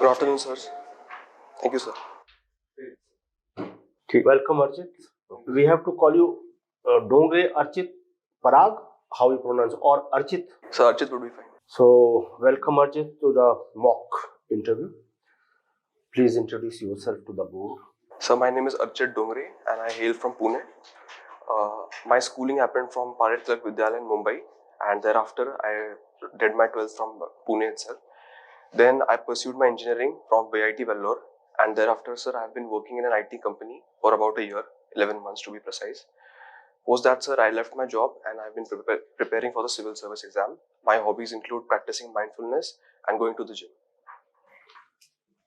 afternoon, sir. Thank you, sir. Welcome, Archit. We have to call you Dongre, Archit, Parag, how you pronounce, or Archit. So Archit would be fine. So, welcome, Archit, to the mock interview. Please introduce yourself to the board. So my name is Archit Dongre and I hail from Pune. My schooling happened from Parit Tilak Vidyalaya in Mumbai, and thereafter I did my 12th from Pune itself. Then I pursued my engineering from VIT Vellore, and thereafter, sir, I have been working in an IT company for about a year, 11 months to be precise. Post that, sir, I left my job and I've been preparing for the civil service exam. My hobbies include practicing mindfulness and going to the gym.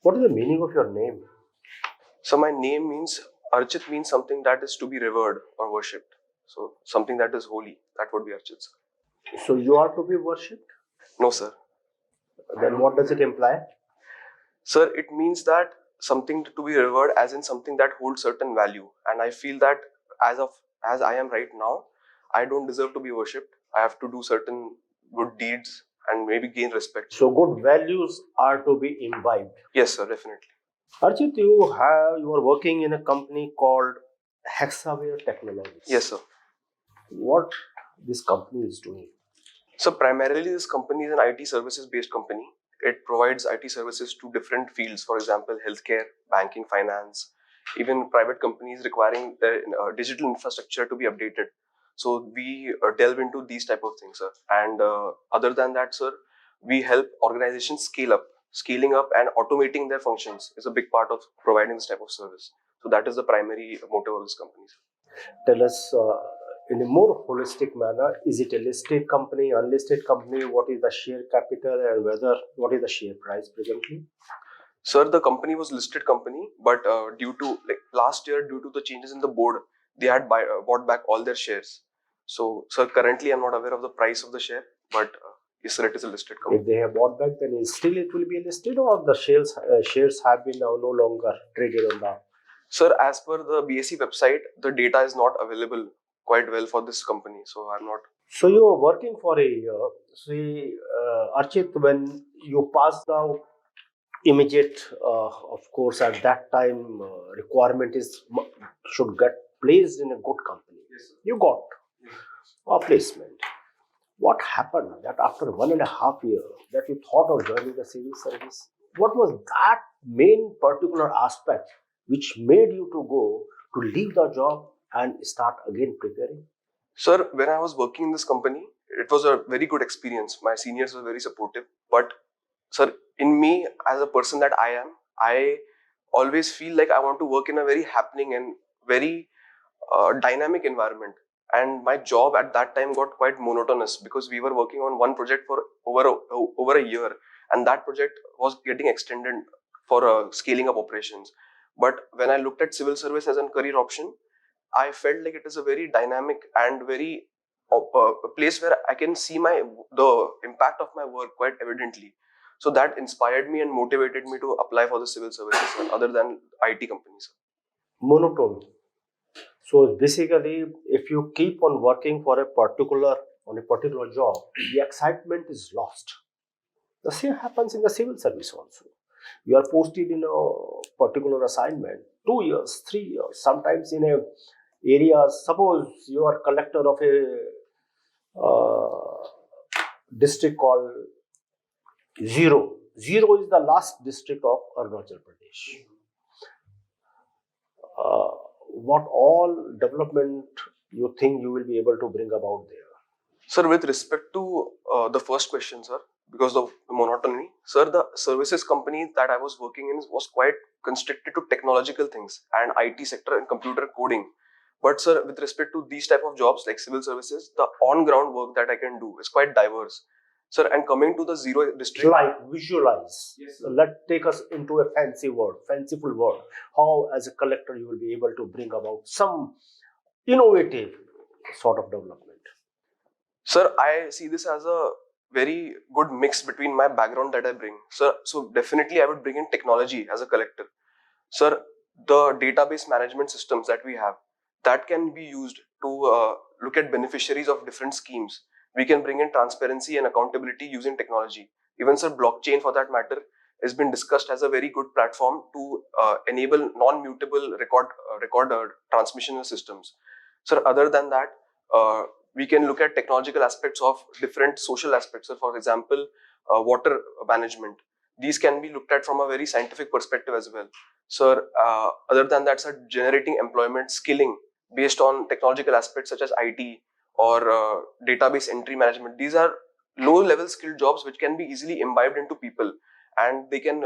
What is the meaning of your name? So my name means, Archit means something that is to be revered or worshipped. So something that is holy, that would be Archit, sir. So, you are to be worshipped? No, sir. Then what does it imply? Sir, it means that something to be revered as in something that holds certain value. And I feel that as I am right now, I don't deserve to be worshipped. I have to do certain good deeds and maybe gain respect. So, good values are to be imbibed. Yes, sir, definitely. Archit, you are working in a company called Hexaware Technologies. Yes, sir. What this company is doing? So primarily this company is an IT services based company. It provides IT services to different fields, for example, healthcare, banking, finance, even private companies requiring their digital infrastructure to be updated. So we delve into these type of things, sir. And other than that, sir, we help organizations scale up. Scaling up and automating their functions is a big part of providing this type of service. So that is the primary motive of this company, sir. Tell us in a more holistic manner, is it a listed company, unlisted company? What is the share capital and what is the share price presently? Sir, the company was listed company, but due to last year, due to the changes in the board, they had bought back all their shares. So, sir, currently I'm not aware of the price of the share, but yes, sir, it is a listed company. If they have bought back, then it will be listed, or the shares have been now no longer traded on the. Sir, as per the BSc website, the data is not available quite well for this company, so I'm not. So you are working for a year. See, Archit, when you passed out, immediate, of course, at that time, requirement is should get placed in a good company. Yes, you got a placement. What happened that after 1.5 years that you thought of joining the civil service? What was that main particular aspect which made you to go to leave the job and start again preparing? Sir, when I was working in this company, it was a very good experience. My seniors were very supportive. But, sir, in me, as a person that I always feel like I want to work in a very happening and very dynamic environment. And my job at that time got quite monotonous because we were working on one project for over a year, and that project was getting extended for scaling up operations. But when I looked at civil service as a career option, I felt like it is a very dynamic and very a place where I can see the impact of my work quite evidently. So that inspired me and motivated me to apply for the civil services other than IT companies. Monotone. So basically, if you keep on working for a particular job, the excitement is lost. The same happens in the civil service also. You are posted in a particular assignment 2 years, 3 years, sometimes in a area. Suppose you are collector of a district called Zero. Zero is the last district of Arunachal Pradesh. What all development you think you will be able to bring about there? Sir, with respect to the first question, sir, because of the monotony, sir, the services company that I was working in was quite constricted to technological things and IT sector and computer coding. But sir, with respect to these type of jobs like civil services, the on-ground work that I can do is quite diverse. Sir, and coming to the Zero district, like visualize. Yes, Take us into a fanciful word. How, as a collector, you will be able to bring about some innovative sort of development. Sir, I see this as a very good mix between my background that I bring. Sir, so definitely I would bring in technology as a collector. Sir, the database management systems that we have, that can be used to look at beneficiaries of different schemes. We can bring in transparency and accountability using technology. Even sir, blockchain for that matter has been discussed as a very good platform to enable non-mutable record transmission systems. So other than that, we can look at technological aspects of different social aspects. So for example, water management. These can be looked at from a very scientific perspective as well. So other than that, sir, generating employment, skilling based on technological aspects such as IT or database entry management. These are low-level skilled jobs which can be easily imbibed into people, and they can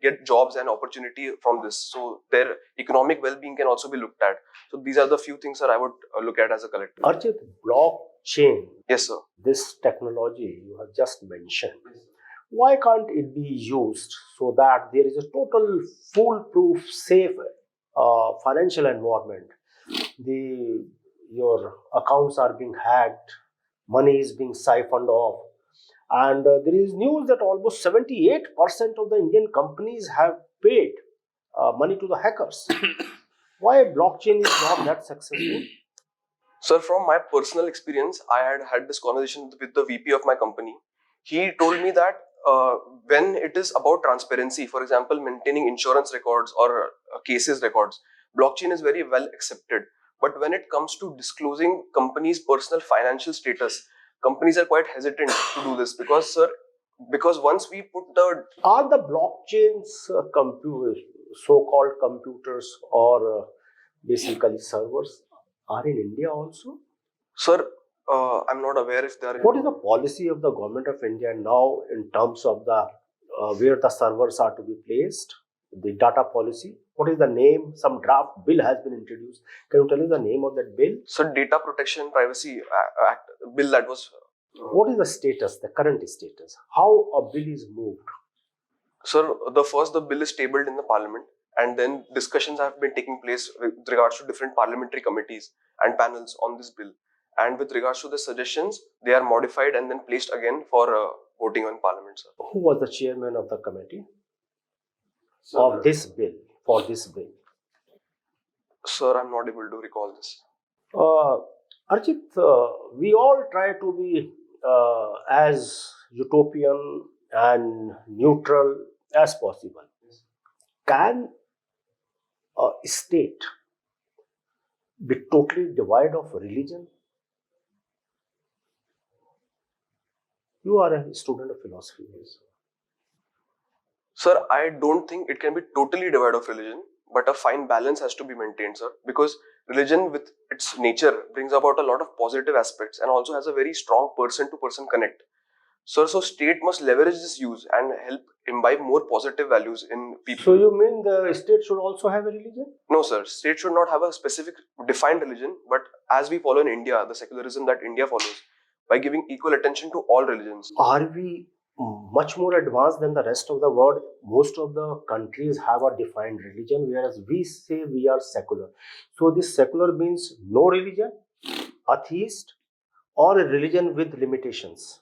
get jobs and opportunity from this. So their economic well-being can also be looked at. So these are the few things that I would look at as a collective. Archit, blockchain, Yes, sir. this technology you have just mentioned, why can't it be used so that there is a total foolproof, safe financial environment? Your accounts are being hacked, money is being siphoned off, and there is news that almost 78% of the Indian companies have paid money to the hackers. Why blockchain is not that successful? Sir, from my personal experience, I had this conversation with the VP of my company. He told me that when it is about transparency, for example, maintaining insurance records or cases records, blockchain is very well accepted. But when it comes to disclosing companies' personal financial status, companies are quite hesitant to do this because, sir, because once we put the Are the blockchains so-called computers or basically servers are in India also? sir, I'm not aware if they are. What is the policy of the government of India now in terms of the where the servers are to be placed, the data policy? What is the name? Some draft bill has been introduced. Can you tell us the name of that bill? So Data Protection Privacy Act bill that was. What is the status, the current status? How a bill is moved? Sir, the bill is tabled in the parliament, and then discussions have been taking place with regards to different parliamentary committees and panels on this bill. And with regards to the suggestions, they are modified and then placed again for voting on parliament, sir. Who was the chairman of the committee of this bill, for this bill? Sir, I'm not able to recall this. Archit, we all try to be as utopian and neutral as possible. Can a state be totally devoid of religion? You are a student of philosophy. Sir, I don't think it can be totally devoid of religion, but a fine balance has to be maintained, sir, because religion with its nature brings about a lot of positive aspects and also has a very strong person-to-person connect. Sir, so state must leverage this use and help imbibe more positive values in people. So you mean the state should also have a religion? No, sir. State should not have a specific defined religion, but as we follow in India, the secularism that India follows, by giving equal attention to all religions. Are we much more advanced than the rest of the world? Most of the countries have a defined religion, whereas we say we are secular. So this secular means no religion, atheist, or a religion with limitations.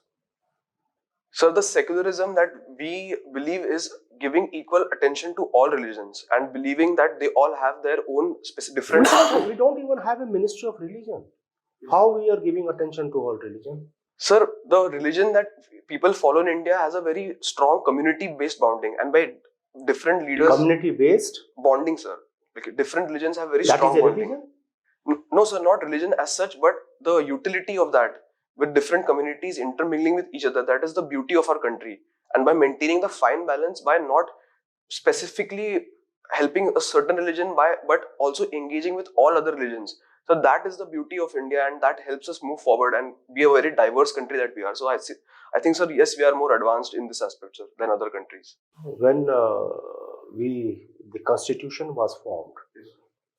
So the secularism that we believe is giving equal attention to all religions and believing that they all have their own different. We don't even have a ministry of religion. How we are giving attention to all religion? Sir, the religion that people follow in India has a very strong community-based bonding, and by different leaders. Community-based bonding, sir. Like different religions have very that strong is a bonding. religion? No, sir, not religion as such, but the utility of that with different communities intermingling with each other. That is the beauty of our country. And by maintaining the fine balance, by not specifically helping a certain religion, but also engaging with all other religions. So that is the beauty of India, and that helps us move forward and be a very diverse country that we are. So I think, sir, yes, we are more advanced in this aspect, sir, than other countries. When the constitution was formed,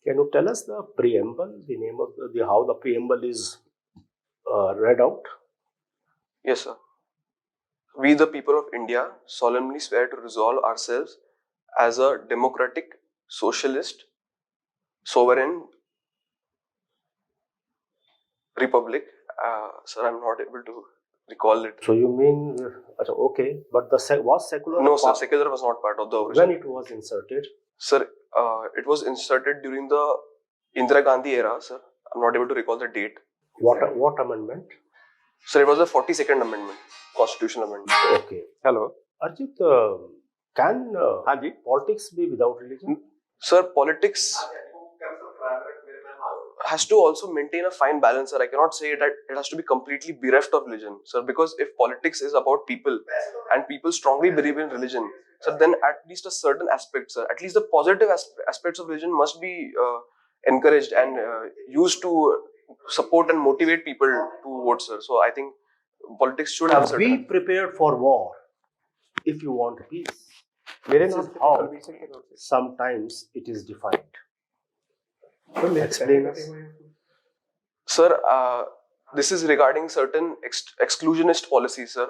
can you tell us the preamble, the name of how the preamble is read out? Yes, sir. We, the people of India, solemnly swear to resolve ourselves as a democratic, socialist, sovereign republic. Sir, I'm not able to recall it. So you mean, okay, but was secular? No, sir, secular was not part of the original. When it was inserted? Sir, it was inserted during the Indira Gandhi era, sir. I'm not able to recall the date. What amendment? Sir, it was the 42nd amendment, constitutional amendment. Okay. Hello. Archit, Can politics be without religion? Sir, politics has to also maintain a fine balance, sir. I cannot say that it has to be completely bereft of religion, sir, because if politics is about people and people strongly believe in religion, so then at least a certain aspect, sir, at least the positive aspects of religion must be encouraged and used to support and motivate people to vote, sir. So I think politics should have a certain. Be prepared for war if you want peace. This is how sometimes it is defined. Explain us. Sir, this is regarding certain exclusionist policies, sir,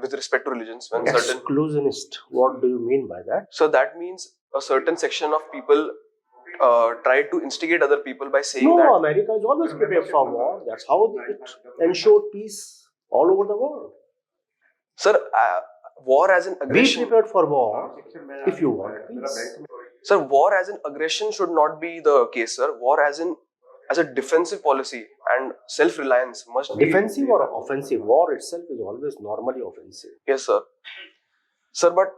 with respect to religions. When certain Exclusionist, what do you mean by that? So that means a certain section of people try to instigate other people by saying No, that. America is always prepared for war. That's how it ensured peace all over the world. Sir, war as an Be aggression. prepared for war if you want peace. Sir, war as an aggression should not be the case, sir. War as a defensive policy and self-reliance must be. Defensive or offensive, war itself is always normally offensive. Yes, sir. Sir, but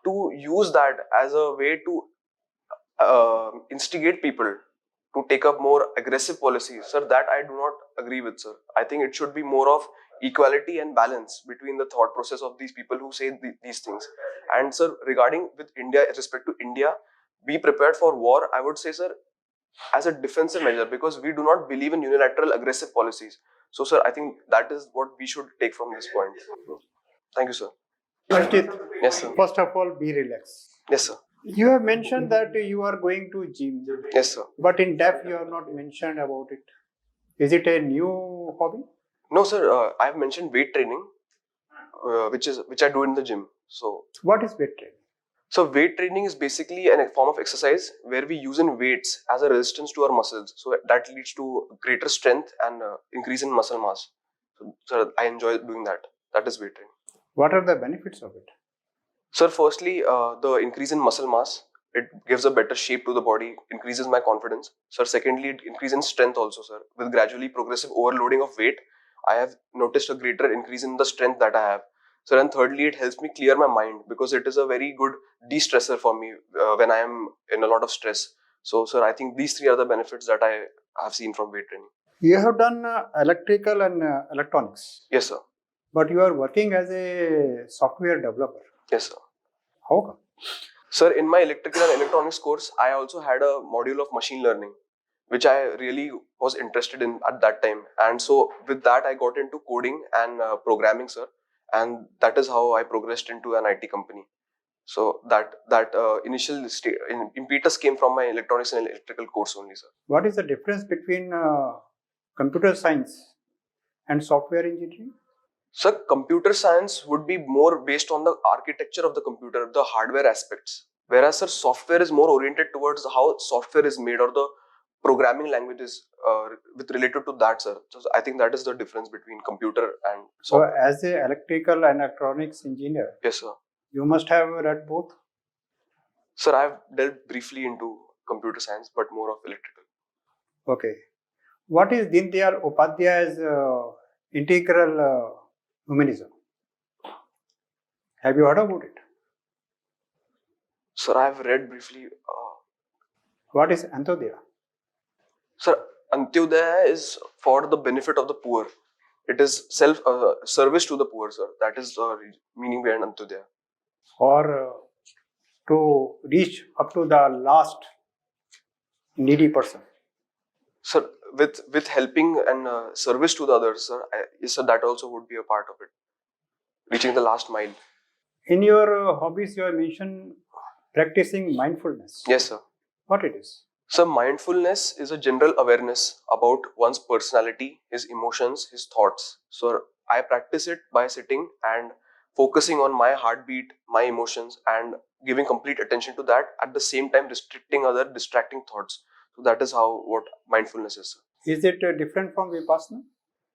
to use that as a way to instigate people to take up more aggressive policies, sir, that I do not agree with, sir. I think it should be more of equality and balance between the thought process of these people who say these things. And sir, regarding with India, with respect to India, be prepared for war, I would say, sir, as a defensive measure, because we do not believe in unilateral aggressive policies. So, sir, I think that is what we should take from this point. Thank you, sir. Archit, Yes, sir. first of all, be relaxed. Yes, sir. You have mentioned that you are going to gym, Yes, sir. but in depth you have not mentioned about it. Is it a new hobby? No, sir. I have mentioned weight training, which I do in the gym. So, What is weight training? so weight training is basically a form of exercise where we use in weights as a resistance to our muscles. So that leads to greater strength and increase in muscle mass. So, sir, I enjoy doing that. That is weight training. What are the benefits of it? Sir, firstly, the increase in muscle mass, it gives a better shape to the body, increases my confidence. Sir, secondly, it increases in strength also, sir. With gradually progressive overloading of weight, I have noticed a greater increase in the strength that I have. Sir, and thirdly, it helps me clear my mind because it is a very good de-stressor for me when I am in a lot of stress. So, sir, I think these three are the benefits that I have seen from weight training. You have done electrical and electronics, Yes, sir. but you are working as a software developer. Yes, sir. How come? Sir, in my electrical and electronics course, I also had a module of machine learning, which I really was interested in at that time. And so with that, I got into coding and programming, sir. And that is how I progressed into an IT company. So that initial impetus came from my electronics and electrical course only, sir. What is the difference between computer science and software engineering? So computer science would be more based on the architecture of the computer, the hardware aspects. Whereas, sir, software is more oriented towards how software is made or the programming languages with related to that, sir. So I think that is the difference between computer and So, software. as a electrical and electronics engineer, Yes, sir. you must have read both. Sir, I have delved briefly into computer science, but more of electrical. Okay. What is Deen Dayal Upadhyay's integral humanism? Have you heard about it? Sir, I have read briefly. What is Antyodaya? Sir, Antyodaya is for the benefit of the poor. It is service to the poor, sir. That is the meaning behind Antyodaya. Or to reach up to the last needy person? Sir, with helping and service to the others, sir, yes, sir, that also would be a part of it. Reaching the last mile. In your hobbies, you have mentioned practicing mindfulness. Yes, sir. What it is? So mindfulness is a general awareness about one's personality, his emotions, his thoughts. So I practice it by sitting and focusing on my heartbeat, my emotions, and giving complete attention to that, at the same time restricting other distracting thoughts. So that is what mindfulness is, sir. Is it different from Vipassana?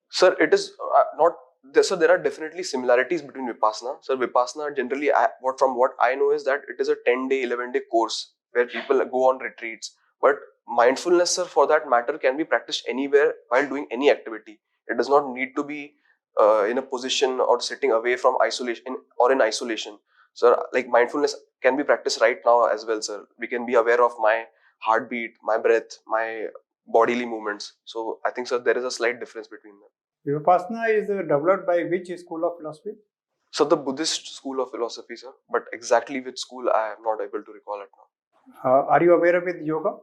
Sir, it is not. So there are definitely similarities between Vipassana. So Vipassana generally, from what I know is that it is a 10-day, 11-day course where people go on retreats. But mindfulness, sir, for that matter, can be practiced anywhere while doing any activity. It does not need to be in a position or sitting away from isolation or in isolation. Sir, like mindfulness can be practiced right now as well, sir. We can be aware of my heartbeat, my breath, my bodily movements. So I think, sir, there is a slight difference between them. Vipassana is developed by which school of philosophy? So the Buddhist school of philosophy, sir, but exactly which school I am not able to recall it now. Are you aware with yoga?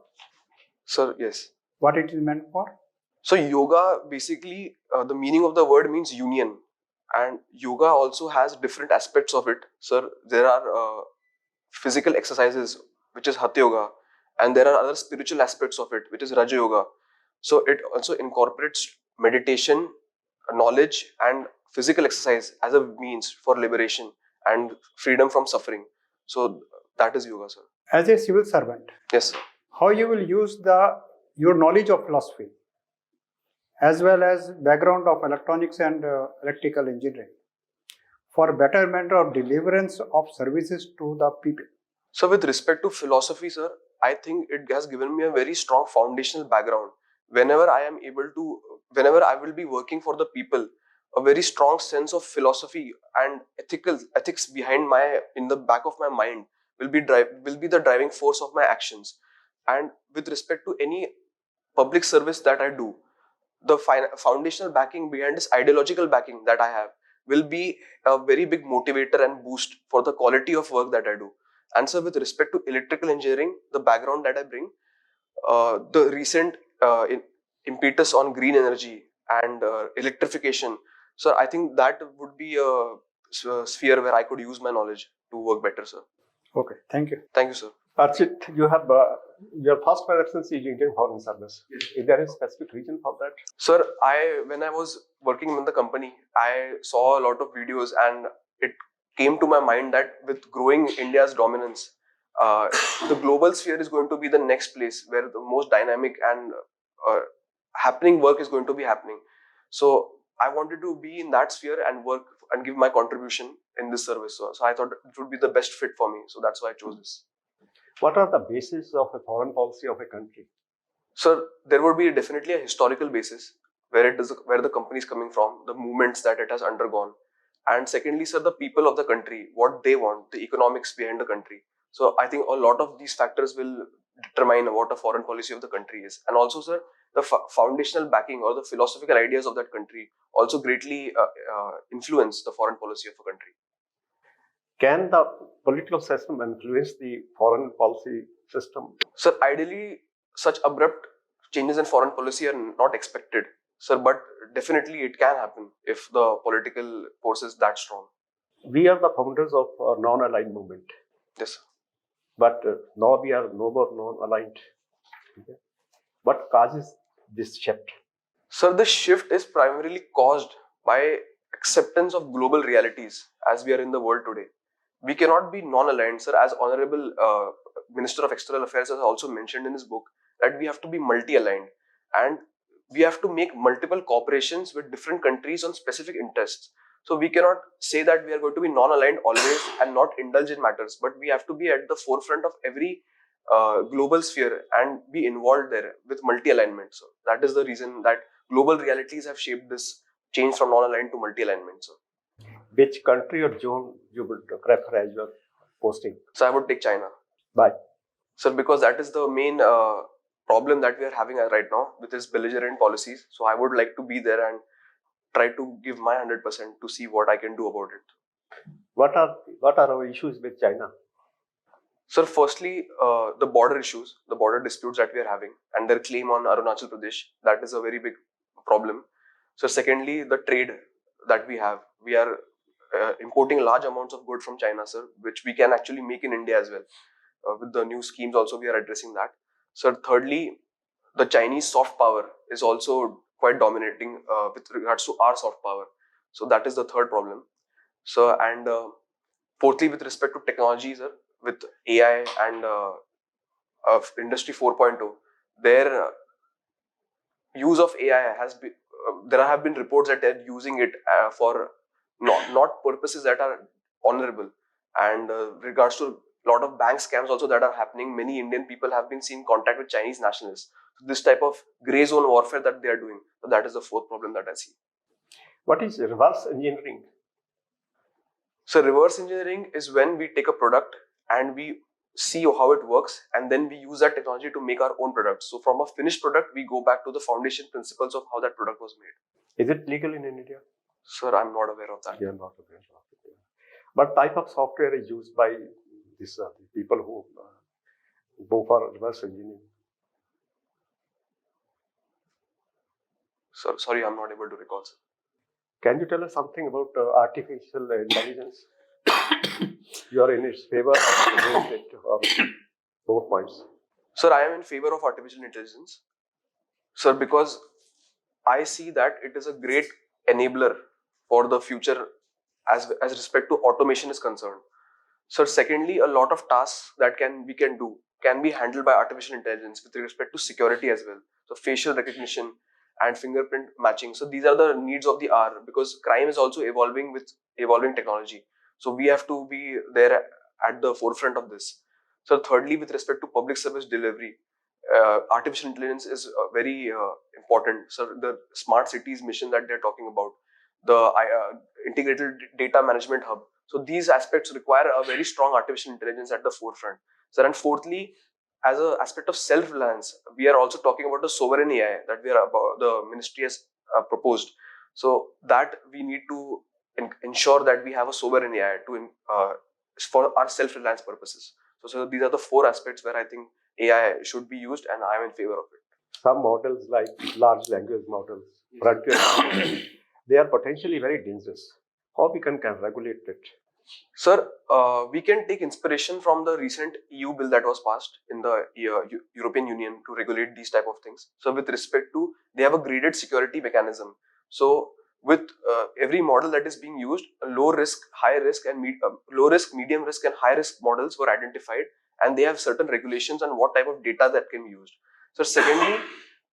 Sir, yes. What it is meant for? So yoga, basically, the meaning of the word means union, and yoga also has different aspects of it. Sir, there are physical exercises, which is Hatha Yoga, and there are other spiritual aspects of it, which is Raja Yoga. So it also incorporates meditation, knowledge, and physical exercise as a means for liberation and freedom from suffering. So that is yoga, sir. As a civil servant, Yes, sir. how you will use your knowledge of philosophy as well as background of electronics and electrical engineering for betterment of deliverance of services to the people? So with respect to philosophy, sir, I think it has given me a very strong foundational background. Whenever I will be working for the people, a very strong sense of philosophy and ethics in the back of my mind will be the driving force of my actions. And with respect to any public service that I do, the foundational backing behind this ideological backing that I have will be a very big motivator and boost for the quality of work that I do. And so with respect to electrical engineering, the background that I bring, the recent impetus on green energy and electrification, so I think that would be a sphere where I could use my knowledge to work better, sir. Okay, thank you. Thank you, sir. Archit, you have your first preference is Indian Foreign Service. Is there a specific reason for that? Sir, when I was working in the company, I saw a lot of videos, and it came to my mind that with growing India's dominance, the global sphere is going to be the next place where the most dynamic and happening work is going to be happening. So I wanted to be in that sphere and work and give my contribution in this service. So I thought it would be the best fit for me. So that's why I chose this. What are the bases of a foreign policy of a country? Sir, there would be definitely a historical basis where the company is coming from, the movements that it has undergone, and secondly, sir, the people of the country, what they want, the economics behind the country. So I think a lot of these factors will determine what a foreign policy of the country is, and also, sir, the foundational backing or the philosophical ideas of that country also greatly influence the foreign policy of a country. Can the political system influence the foreign policy system? Sir, ideally, such abrupt changes in foreign policy are not expected, sir, but definitely it can happen if the political force is that strong. We are the founders of non-aligned movement. Yes, sir. But now we are no more non-aligned. Okay. What causes this shift? Sir, the shift is primarily caused by acceptance of global realities as we are in the world today. We cannot be non-aligned, sir, as Honorable Minister of External Affairs has also mentioned in his book, that we have to be multi-aligned and we have to make multiple cooperations with different countries on specific interests. So we cannot say that we are going to be non-aligned always and not indulge in matters, but we have to be at the forefront of every global sphere and be involved there with multi-alignment. So that is the reason that global realities have shaped this change from non-aligned to multi-alignment. So which country or zone you would prefer as your posting? So I would take China. Why? Sir, because that is the main problem that we are having right now with this belligerent policies. So I would like to be there and try to give my 100% to see what I can do about it. What are our issues with China? Sir, firstly, the border issues, the border disputes that we are having, and their claim on Arunachal Pradesh, that is a very big problem. So secondly, the trade that we have. We are importing large amounts of goods from China, sir, which we can actually make in India as well. With the new schemes also, we are addressing that. So thirdly, the Chinese soft power is also quite dominating with regards to our soft power. So that is the third problem. So, and fourthly, with respect to technology, sir, with AI and Industry 4.0, their use of AI has been, there have been reports that they're using it for not purposes that are honorable. And regards to a lot of bank scams also that are happening, many Indian people have been seen in contact with Chinese nationalists. So this type of grey zone warfare that they are doing, so that is the fourth problem that I see. What is reverse engineering? So reverse engineering is when we take a product and we see how it works, and then we use that technology to make our own product. So from a finished product, we go back to the foundation principles of how that product was made. Is it legal in India? Sir, I'm not aware of that. You are not aware of it. What type of software is used by these people who go for reverse engineering? Sir, sorry, I'm not able to recall, sir. Can you tell us something about artificial intelligence? You are in its favor or against it, or both points? Sir, I am in favor of artificial intelligence. Sir, because I see that it is a great enabler for the future as respect to automation is concerned. So secondly, a lot of tasks that we can do can be handled by artificial intelligence with respect to security as well. So facial recognition and fingerprint matching. So these are the needs of the hour, because crime is also evolving with evolving technology. So we have to be there at the forefront of this. So thirdly, with respect to public service delivery, artificial intelligence is very important. So the smart cities mission that they're talking about, the integrated data management hub. So these aspects require a very strong artificial intelligence at the forefront. So, and fourthly, as an aspect of self-reliance, we are also talking about the sovereign AI that the ministry has proposed. So that we need to ensure that we have a sovereign AI for our self-reliance purposes. So these are the four aspects where I think AI should be used, and I am in favor of it. Some models like large language models, frontier models, they are potentially very dangerous. How we can regulate it? Sir, we can take inspiration from the recent EU bill that was passed in the European Union to regulate these type of things. So with respect to, they have a graded security mechanism. So with every model that is being used, low risk, high risk, and low risk, medium risk, and high risk models were identified, and they have certain regulations on what type of data that can be used. So secondly,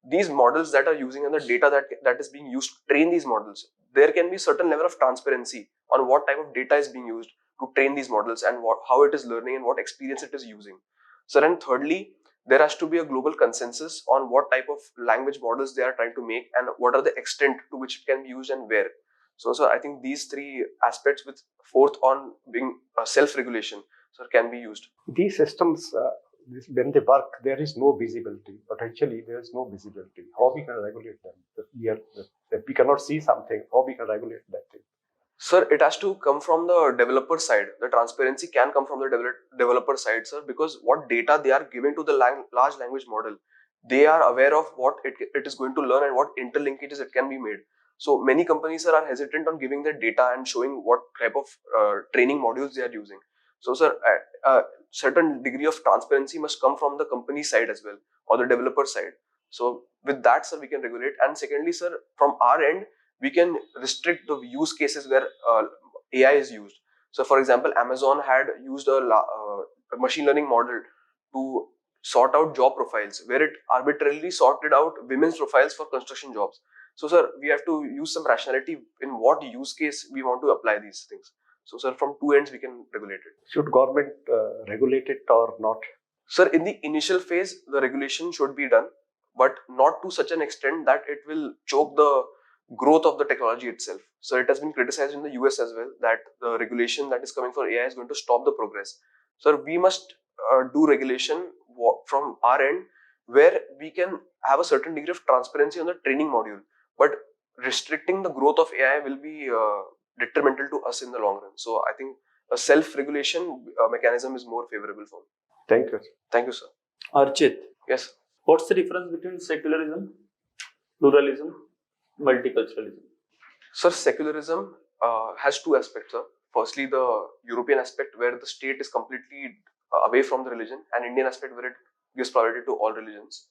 these models that are using and the data that is being used to train these models, there can be certain level of transparency on what type of data is being used to train these models, and how it is learning and what experience it is using. So then thirdly, there has to be a global consensus on what type of language models they are trying to make and what are the extent to which it can be used and where. So I think these three aspects, with fourth on being self-regulation, can be used. These systems, when they work, there is no visibility. Potentially, there is no visibility. How we can regulate them? If we cannot see something, how we can regulate that thing? Sir, it has to come from the developer side. The transparency can come from the developer side, sir, because what data they are giving to the large language model, they are aware of what it is going to learn and what interlinkages it can be made. So many companies, sir, are hesitant on giving their data and showing what type of training modules they are using. So, sir, certain degree of transparency must come from the company side as well, or the developer side. So with that, sir, we can regulate. And secondly, sir, from our end, we can restrict the use cases where AI is used. So for example, Amazon had used a machine learning model to sort out job profiles, where it arbitrarily sorted out women's profiles for construction jobs. So sir, we have to use some rationality in what use case we want to apply these things. So sir, from two ends we can regulate it. Should government regulate it or not? Sir, in the initial phase, the regulation should be done, but not to such an extent that it will choke the growth of the technology itself. So it has been criticized in the US as well that the regulation that is coming for AI is going to stop the progress. So we must do regulation from our end, where we can have a certain degree of transparency on the training module, but restricting the growth of AI will be detrimental to us in the long run. So I think a self-regulation mechanism is more favorable for me. Thank you. Thank you, sir. Archit. Yes. What's the difference between secularism, pluralism, multiculturalism? Sir, secularism has two aspects, sir. Firstly, the European aspect, where the state is completely away from the religion, and Indian aspect, where it gives priority to all religions.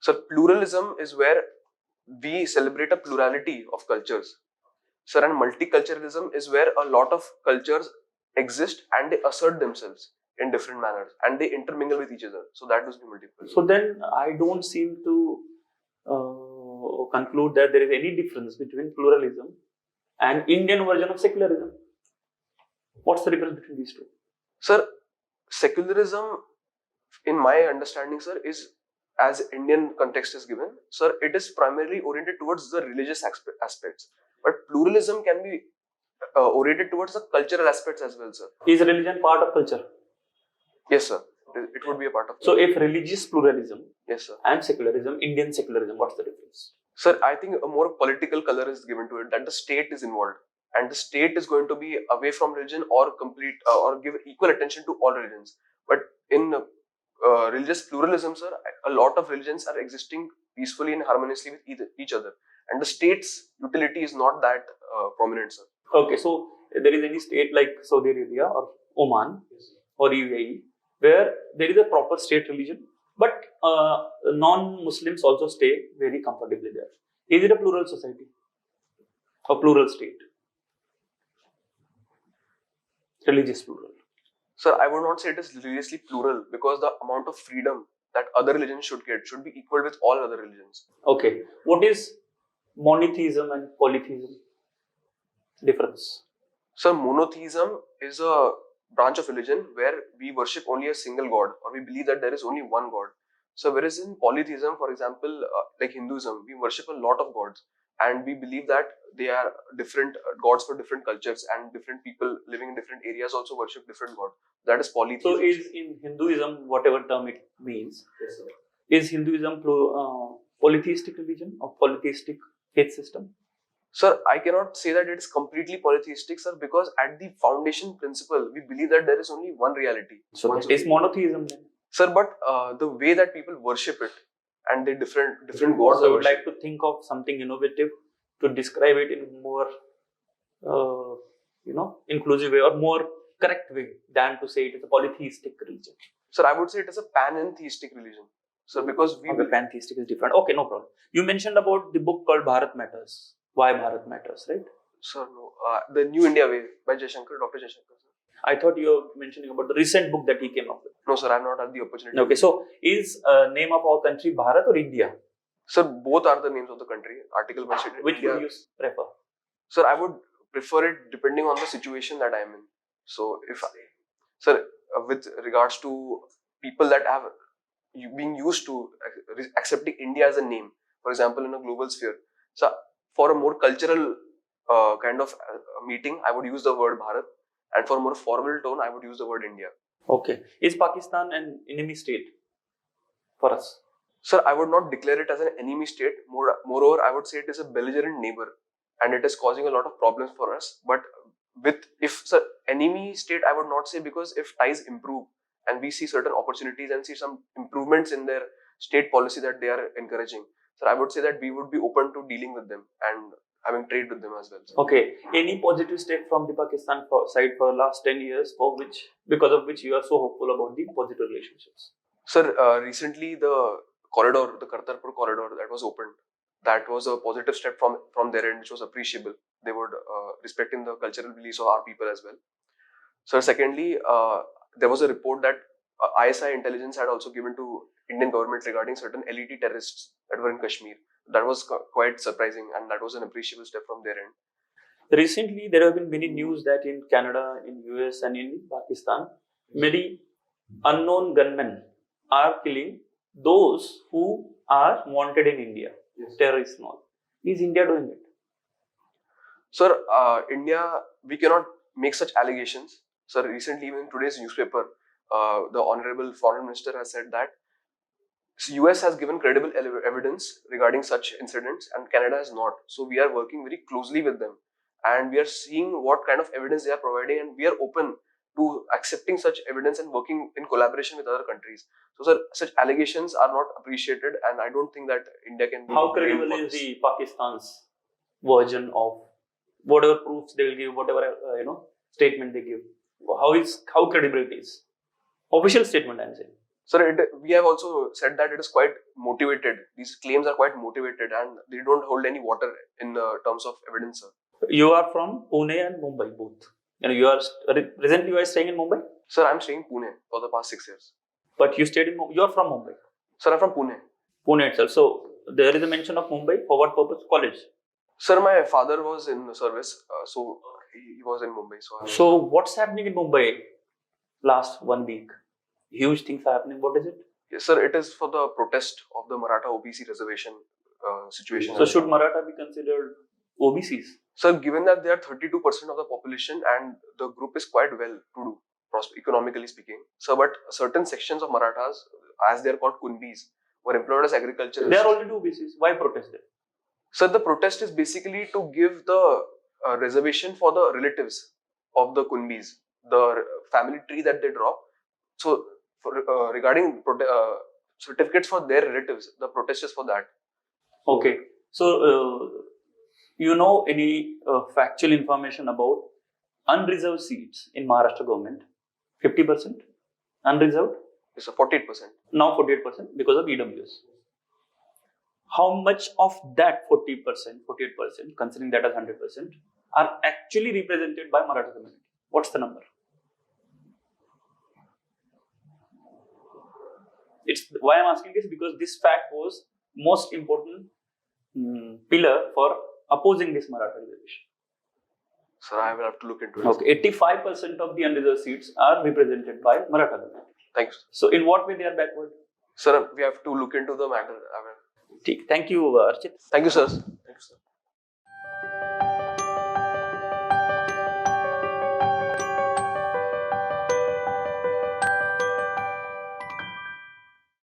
So pluralism is where we celebrate a plurality of cultures. Sir, and multiculturalism is where a lot of cultures exist and they assert themselves in different manners and they intermingle with each other. So that was the multiculturalism. So then I don't seem to conclude that there is any difference between pluralism and Indian version of secularism. What's the difference between these two? Sir, secularism, in my understanding, sir, is, as Indian context is given, sir, it is primarily oriented towards the religious aspects. But pluralism can be oriented towards the cultural aspects as well, sir. Is religion part of culture? Yes, sir. It would be a part of. So if religious pluralism, yes, sir, and secularism, Indian secularism, what's the difference? Sir, I think a more political color is given to it, that the state is involved, and the state is going to be away from religion or complete or give equal attention to all religions. But in religious pluralism, sir, a lot of religions are existing peacefully and harmoniously with each other, and the state's utility is not that prominent, sir. Okay, so there is any state like Saudi Arabia or Oman or UAE where there is a proper state religion, but non-Muslims also stay very comfortably there. Is it a plural society or plural state? Religious plural. Sir, I would not say it is religiously plural, because the amount of freedom that other religions should get should be equal with all other religions. Okay, what is monotheism and polytheism difference? So monotheism is a branch of religion where we worship only a single god, or we believe that there is only one god. So whereas in polytheism, for example, like Hinduism, we worship a lot of gods, and we believe that they are different gods for different cultures, and different people living in different areas also worship different gods. That is polytheism. So is in Hinduism, whatever term it means, yes, sir. Is Hinduism polytheistic religion or polytheistic faith system? Sir, I cannot say that it is completely polytheistic, sir, because at the foundation principle, we believe that there is only one reality. So that is monotheism then? Sir, but the way that people worship it, and the different gods. So I would like to think of something innovative to describe it in more, inclusive way or more correct way than to say it is a polytheistic religion. Sir, I would say it is a pantheistic religion. So because pantheistic is different. Okay, no problem. You mentioned about the book called Bharat Matters. Why Bharat Matters, right? Sir, no. The New India Way by Dr. Jaishankar. I thought you were mentioning about the recent book that he came up with. No, sir, I have not had the opportunity. Okay, so is name of our country Bharat or India? Sir, both are the names of the country. Article 1 stated. Which would you prefer? Sir, I would prefer it depending on the situation that I am in. So, with regards to people that have been used to accepting India as a name, for example, in a global sphere. So, for a more cultural kind of meeting, I would use the word Bharat. And for a more formal tone, I would use the word India. Okay. Is Pakistan an enemy state for us? Sir, I would not declare it as an enemy state. Moreover, I would say it is a belligerent neighbor, and it is causing a lot of problems for us. But enemy state, I would not say, because if ties improve and we see certain opportunities and see some improvements in their state policy that they are encouraging, sir, I would say that we would be open to dealing with them and having trade with them as well. Sir. Okay. Any positive step from the Pakistan side for the last 10 years, because of which you are so hopeful about the positive relationships? Sir, recently the Kartarpur corridor that was opened, that was a positive step from their end, which was appreciable. They would respecting the cultural beliefs of our people as well. Sir, secondly, there was a report that ISI intelligence had also given to Indian government regarding certain LET terrorists that were in Kashmir. That was quite surprising, and that was an appreciable step from their end. Recently, there have been many news that in Canada, in US, and in Pakistan, many unknown gunmen are killing those who are wanted in India, terrorists and all. Is India doing it? Sir, India, we cannot make such allegations. Sir, recently, even in today's newspaper, the Honorable Foreign Minister has said that US has given credible evidence regarding such incidents and Canada has not. So we are working very closely with them, and we are seeing what kind of evidence they are providing, and we are open to accepting such evidence and working in collaboration with other countries. So, sir, such allegations are not appreciated, and I don't think that India can be. How credible is the Pakistan's version of whatever proofs they will give, whatever statement they give? How credible it is? Official statement, I'm saying. Sir, we have also said that it is quite motivated. These claims are quite motivated, and they don't hold any water in terms of evidence, sir. You are from Pune and Mumbai, both. You are presently you are staying in Mumbai? Sir, I'm staying in Pune for the past 6 years. But you stayed in Mumbai. You are from Mumbai? Sir, I'm from Pune. Pune itself. So there is a mention of Mumbai. For what purpose? College? Sir, my father was in service, so he was in Mumbai. So what's happening in Mumbai last 1 week? Huge things are happening. What is it? Yes, sir, it is for the protest of the Maratha OBC reservation situation. So should Maratha be considered OBCs? Sir, given that they are 32% of the population and the group is quite well to do, economically speaking. So, but certain sections of Marathas, as they are called Kunbis, were employed as agriculturists. They are already OBCs. Why protest them? So, the protest is basically to give the reservation for the relatives of the Kunbis, the family tree that they draw. So, regarding certificates for their relatives, the protest is for that. Okay. So, you know any factual information about unreserved seats in Maharashtra government? 50% unreserved? It's a 48%. Now 48% because of EWS. How much of that 40%, 48%, considering that as 100%, are actually represented by Maratha community? What's the number? It's why I'm asking this, because this fact was most important pillar for opposing this Maratha reservation. Sir, I will have to look into it. Okay, 85% of the unreserved seats are represented by Maratha community. Thanks. So, in what way they are backward? Sir, we have to look into the matter. Thank you, Archit. Thank you, sir.